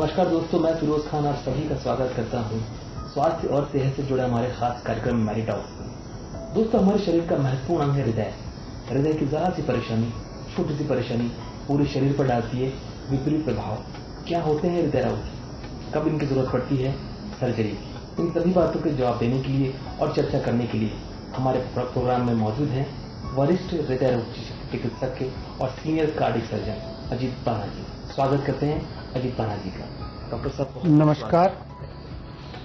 नमस्कार दोस्तों, मैं फिरोज खान आप सभी का स्वागत करता हूं स्वास्थ्य और सेहत से जुड़े हमारे खास कार्यक्रम मेडिटॉक्स। दोस्तों, हमारे शरीर का महत्वपूर्ण अंग है हृदय। हृदय की जरा सी परेशानी, छोटी सी परेशानी पूरे शरीर पर डालती है विपरीत प्रभाव। क्या होते हैं हृदय रोग, कब इनकी जरूरत पड़ती है सर्जरी की, इन सभी बातों के जवाब देने के लिए और चर्चा करने के लिए हमारे प्रोग्राम में मौजूद हैं वरिष्ठ हृदय रोग चिकित्सक के और सीनियर कार्डियक सर्जन अजीत पाना जी। स्वागत करते हैं अजीत पाना जी का। डॉक्टर साहब नमस्कार।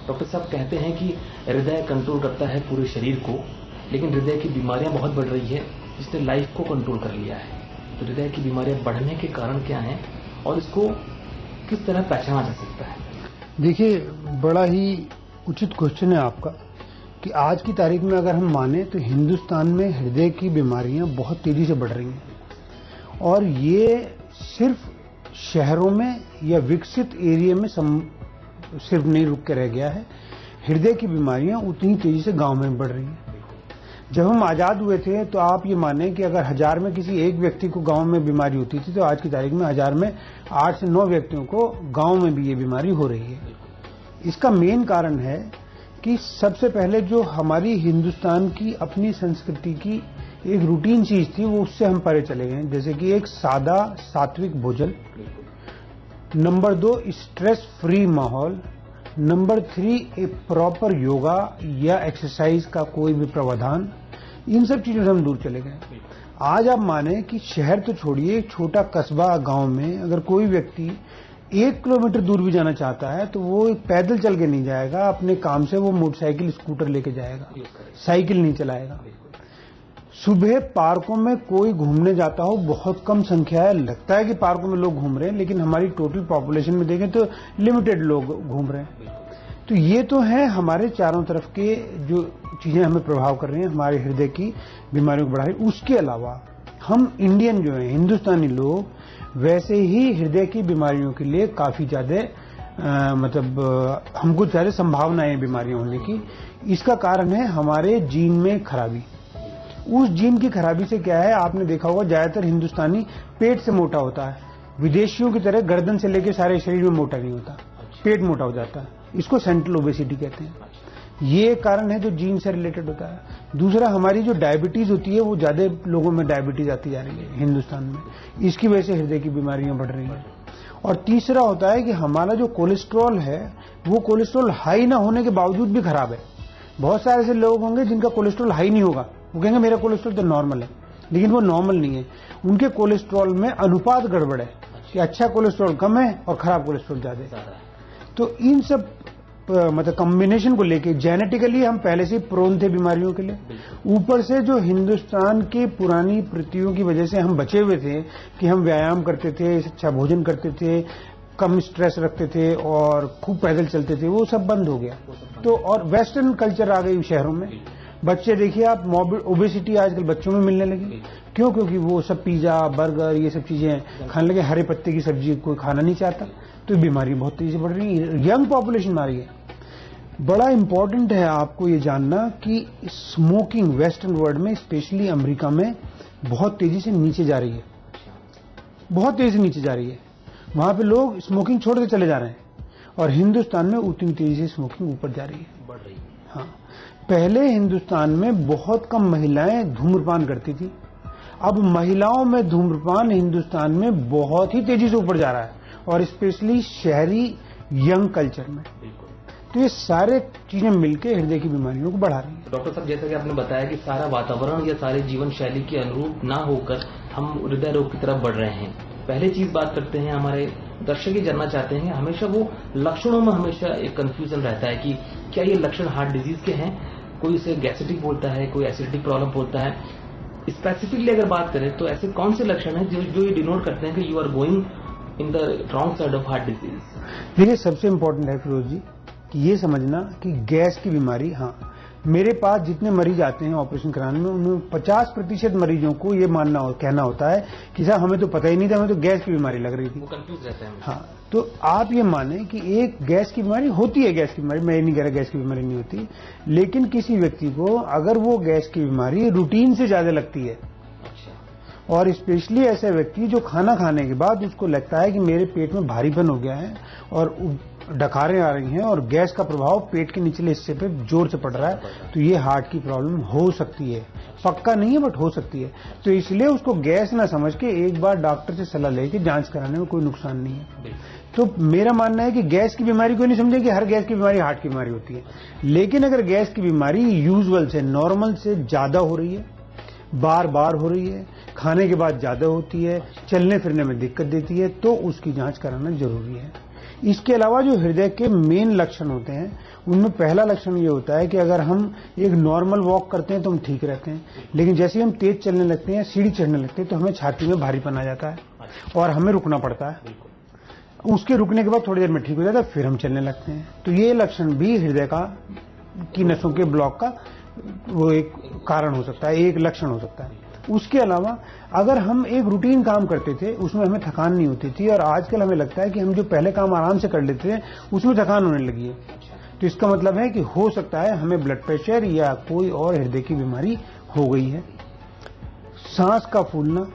डॉक्टर साहब कहते हैं कि हृदय कंट्रोल करता है पूरे शरीर को, लेकिन हृदय की बीमारियां बहुत बढ़ रही है जिसने लाइफ को कंट्रोल कर लिया है। तो हृदय की बीमारियां बढ़ने के कारण क्या हैं और इसको किस तरह पहचाना जा सकता है? देखिए, बड़ा ही उचित क्वेश्चन है आपका कि आज की तारीख में अगर हम माने तो हिंदुस्तान में हृदय की बीमारियां बहुत तेजी से बढ़ रही हैं और ये सिर्फ शहरों में या विकसित एरिया में सिर्फ नहीं रुक के रह गया है। हृदय की बीमारियां उतनी तेजी से गांव में बढ़ रही हैं। जब हम आजाद हुए थे तो आप ये माने कि अगर 1000 में किसी एक व्यक्ति को गांव में बीमारी होती थी तो आज की तारीख में 1000 में 8 से 9 व्यक्तियों को गांव में भी ये बीमारी हो रही है। इसका मेन कारण है कि सबसे पहले जो हमारी हिंदुस्तान की अपनी संस्कृति की एक रूटीन चीज थी वो उससे हम परे चले गए। जैसे कि एक सादा सात्विक भोजन, नंबर 2 स्ट्रेस फ्री माहौल, नंबर 3 एक प्रॉपर योगा या एक्सरसाइज का कोई भी प्रावधान, इन सब चीजों से हम दूर चले गए। आज आप माने कि शहर तो छोड़िए, एक छोटा कस्बा गांव में अगर कोई व्यक्ति 1 किलोमीटर दूर भी जाना चाहता है तो वो पैदल चल के नहीं जाएगा, अपने काम से वो मोटरसाइकिल स्कूटर लेके जाएगा, साइकिल नहीं चलाएगा। सुबह पार्कों में कोई घूमने जाता हो बहुत कम संख्या है, लगता है कि पार्कों में लोग घूम रहे हैं, लेकिन हमारी टोटल पॉपुलेशन में देखें तो लिमिटेड लोग घूम रहे हैं। तो ये तो है हमारे चारों तरफ के जो चीजें हमें प्रभाव कर रही हैं, हमारे हृदय की बीमारियों को बढ़ा रही है। उसके अलावा हम इंडियन जो है, हिंदुस्तानी लोग वैसे ही हृदय की बीमारियों के लिए काफी ज्यादा हमको ज्यादा संभावनाएं बीमारियां होने की। इसका कारण है हमारे जीन में खराबी। उस जीन की खराबी से क्या है, आपने देखा होगा ज्यादातर हिंदुस्तानी पेट से मोटा होता है, विदेशियों की तरह गर्दन से लेकर सारे शरीर में मोटा नहीं होता, पेट मोटा हो जाता है। इसको सेंट्रल ओबेसिटी कहते हैं। ये कारण है जो जीन से रिलेटेड होता है। दूसरा, हमारी जो डायबिटीज होती है वो ज्यादा लोगों में डायबिटीज आती जा रही है हिंदुस्तान में, इसकी वजह से हृदय की बीमारियां बढ़ रही हैं। और तीसरा होता है कि हमारा जो कोलेस्ट्रॉल है वो कोलेस्ट्रॉल हाई ना होने के बावजूद भी खराब है। बहुत सारे ऐसे लोग होंगे जिनका कोलेस्ट्रॉल हाई नहीं होगा, वो कहेंगे मेरा कोलेस्ट्रॉल तो नॉर्मल है, लेकिन वो नॉर्मल नहीं है। उनके कोलेस्ट्रॉल में अनुपात गड़बड़ है कि अच्छा कोलेस्ट्रॉल कम है और खराब कोलेस्ट्रॉल ज्यादा है। तो इन सब कॉम्बिनेशन को लेके जेनेटिकली हम पहले से प्रोन थे बीमारियों के लिए। ऊपर से जो हिंदुस्तान की पुरानी प्रथाओं की वजह से हम बचे हुए थे कि हम व्यायाम करते थे, अच्छा भोजन करते थे, कम स्ट्रेस रखते थे और खूब पैदल चलते थे, वो सब बंद हो गया। तो और वेस्टर्न कल्चर आ गई शहरों में। बच्चे देखिए आप, ओबेसिटी आजकल बच्चों में मिलने लगी। क्यों? क्योंकि वो सब पिज्जा बर्गर ये सब चीजें खाने लगे, हरे पत्ते की सब्जी कोई खाना नहीं चाहता, तो बीमारी बहुत तेजी से बढ़ रही है, यंग पॉपुलेशन आ रही है। बड़ा इंपॉर्टेंट है आपको ये जानना कि स्मोकिंग वेस्टर्न वर्ल्ड में, स्पेशली अमेरिका में, बहुत तेजी से नीचे जा रही है, बहुत तेजी से नीचे जा रही है। वहां पे लोग स्मोकिंग छोड़ के चले जा रहे हैं और हिंदुस्तान में उतनी तेजी से स्मोकिंग ऊपर जा रही है, बढ़ रही है। हाँ, पहले हिंदुस्तान में बहुत कम महिलाएं धूम्रपान करती थी, अब महिलाओं में धूम्रपान हिंदुस्तान में बहुत ही तेजी से ऊपर जा रहा है और स्पेशली शहरी यंग कल्चर में। तो ये सारे चीजें मिलकर हृदय की बीमारियों को बढ़ा रही है। डॉक्टर साहब, जैसा कि आपने बताया कि सारा वातावरण या सारे जीवन शैली के अनुरूप ना होकर हम हृदय रोग की तरफ बढ़ रहे हैं। पहले चीज बात करते हैं, हमारे दर्शक ही जानना चाहते हैं, हमेशा वो लक्षणों में हमेशा एक कंफ्यूजन रहता है कि क्या ये लक्षण हार्ट डिजीज के हैं, कोई इसे गैस्ट्रिक बोलता है, कोई एसिडिटी प्रॉब्लम बोलता है। स्पेसिफिकली अगर बात करें तो ऐसे कौन से लक्षण हैं जो ये डिनोट करते हैं कि you are going in the wrong side of heart disease? देखिए, सबसे इंपॉर्टेंट है फिरोज जी कि ये समझना कि गैस की बीमारी, हाँ, मेरे पास जितने मरीज आते हैं ऑपरेशन कराने में, उनमें 50% मरीजों को ये कहना होता है कि साहब हमें तो पता ही नहीं था, हमें तो गैस की बीमारी लग रही थी। वो कंफ्यूज रहता है। हाँ, तो आप ये माने कि एक गैस की बीमारी होती है, गैस की बीमारी, मैं ये नहीं कह रहा गैस की बीमारी नहीं होती, लेकिन किसी व्यक्ति को अगर वो गैस की बीमारी रूटीन से ज्यादा लगती है और स्पेशली ऐसे व्यक्ति जो खाना खाने के बाद उसको लगता है कि मेरे पेट में भारीपन हो गया है और डकारें आ रही हैं और गैस का प्रभाव पेट के निचले हिस्से पे जोर से पड़ रहा है, तो ये हार्ट की प्रॉब्लम हो सकती है। पक्का नहीं है बट हो सकती है। तो इसलिए उसको गैस ना समझ के एक बार डॉक्टर से सलाह लेके जांच कराने में कोई नुकसान नहीं है। तो मेरा मानना है कि गैस की बीमारी को नहीं समझे कि हर गैस की बीमारी हार्ट की बीमारी होती है, लेकिन अगर गैस की बीमारी यूजुअल से नॉर्मल से ज्यादा हो रही है, बार बार हो रही है, खाने के बाद ज्यादा होती है, चलने फिरने में दिक्कत देती है, तो उसकी जांच कराना जरूरी है। इसके अलावा जो हृदय के मेन लक्षण होते हैं उनमें पहला लक्षण ये होता है कि अगर हम एक नॉर्मल वॉक करते हैं तो हम ठीक रहते हैं, लेकिन जैसे ही हम तेज चलने लगते हैं, सीढ़ी चढ़ने लगते हैं, तो हमें छाती में भारीपन आ जाता है और हमें रुकना पड़ता है। उसके रुकने के बाद थोड़ी देर में ठीक हो जाता है, फिर हम चलने लगते हैं। तो ये लक्षण भी हृदय की नसों के ब्लॉक का वो एक कारण हो सकता है, एक लक्षण हो सकता है। उसके अलावा अगर हम एक रूटीन काम करते थे उसमें हमें थकान नहीं होती थी और आजकल हमें लगता है कि हम जो पहले काम आराम से कर लेते थे उसमें थकान होने लगी है, तो इसका मतलब है कि हो सकता है हमें ब्लड प्रेशर या कोई और हृदय की बीमारी हो गई है। सांस का फूलना,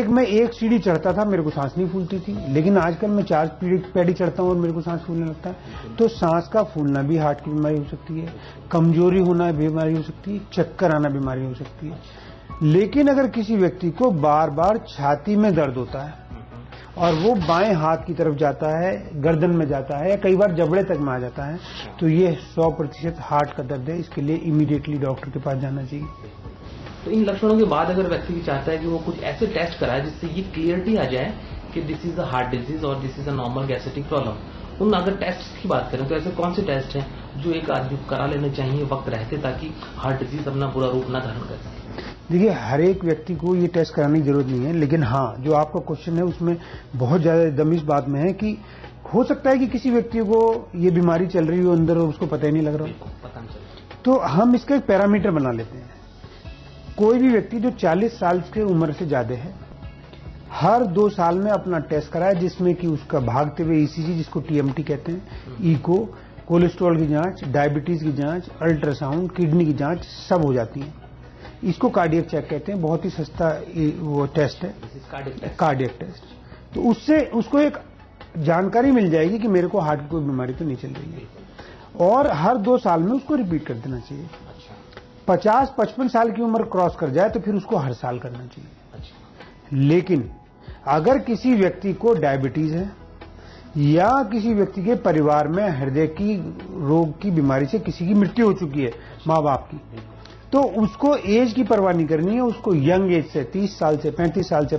मैं एक सीढ़ी चढ़ता था मेरे को सांस नहीं फूलती थी, लेकिन आजकल मैं 4 पैड़ी चढ़ता हूं और मेरे को सांस फूलने लगता है। तो सांस का फूलना भी हार्ट की बीमारी हो सकती है, कमजोरी होना बीमारी हो सकती है, चक्कर आना बीमारी हो सकती है। लेकिन अगर किसी व्यक्ति को बार बार छाती में दर्द होता है और वो बाएं हाथ की तरफ जाता है, गर्दन में जाता है या कई बार जबड़े तक में आ जाता है, तो ये 100% हार्ट का दर्द है। इसके लिए इमीडिएटली डॉक्टर के पास जाना चाहिए। तो इन लक्षणों के बाद अगर व्यक्ति चाहता है कि वो कुछ ऐसे टेस्ट कराए जिससे ये क्लियरिटी आ जाए कि this is a heart disease और this is a normal gastric problem, उन अगर टेस्ट की बात करें तो ऐसे कौन से टेस्ट हैं जो एक आदमी को करा लेने चाहिए वक्त रहते ताकि हार्ट डिजीज अपना बुरा रूप न धारण कर सके? देखिए, हर एक व्यक्ति को ये टेस्ट कराने की जरूरत नहीं है, लेकिन हाँ, जो आपका क्वेश्चन है उसमें बहुत ज्यादा दम इस बात में है कि हो सकता है कि किसी व्यक्ति को ये बीमारी चल रही हो अंदर और उसको पता ही नहीं लग रहा हो, पता नहीं चलता। तो हम इसका एक पैरामीटर बना लेते हैं। कोई भी व्यक्ति जो 40 साल की उम्र से ज्यादा है, हर 2 साल में अपना टेस्ट कराए, जिसमें कि उसका भागते हुए ईसीजी जिसको टीएमटी कहते हैं, इको, कोलेस्ट्रॉल की जांच, डायबिटीज की जांच, अल्ट्रासाउंड, किडनी की जांच सब हो जाती है। इसको कार्डियक चेक कहते हैं, बहुत ही सस्ता वो टेस्ट है, कार्डियक टेस्ट। तो उससे उसको एक जानकारी मिल जाएगी कि मेरे को हार्ट की कोई बीमारी तो नहीं चल रही है, और हर 2 साल में उसको रिपीट कर देना चाहिए। 50-55 साल की उम्र क्रॉस कर जाए तो फिर उसको हर साल करना चाहिए। लेकिन अगर किसी व्यक्ति को डायबिटीज है या किसी व्यक्ति के परिवार में हृदय की रोग की बीमारी से किसी की मृत्यु हो चुकी है, माँ बाप की, तो उसको एज की परवाह नहीं करनी है। उसको यंग एज से 30 साल से 35 साल से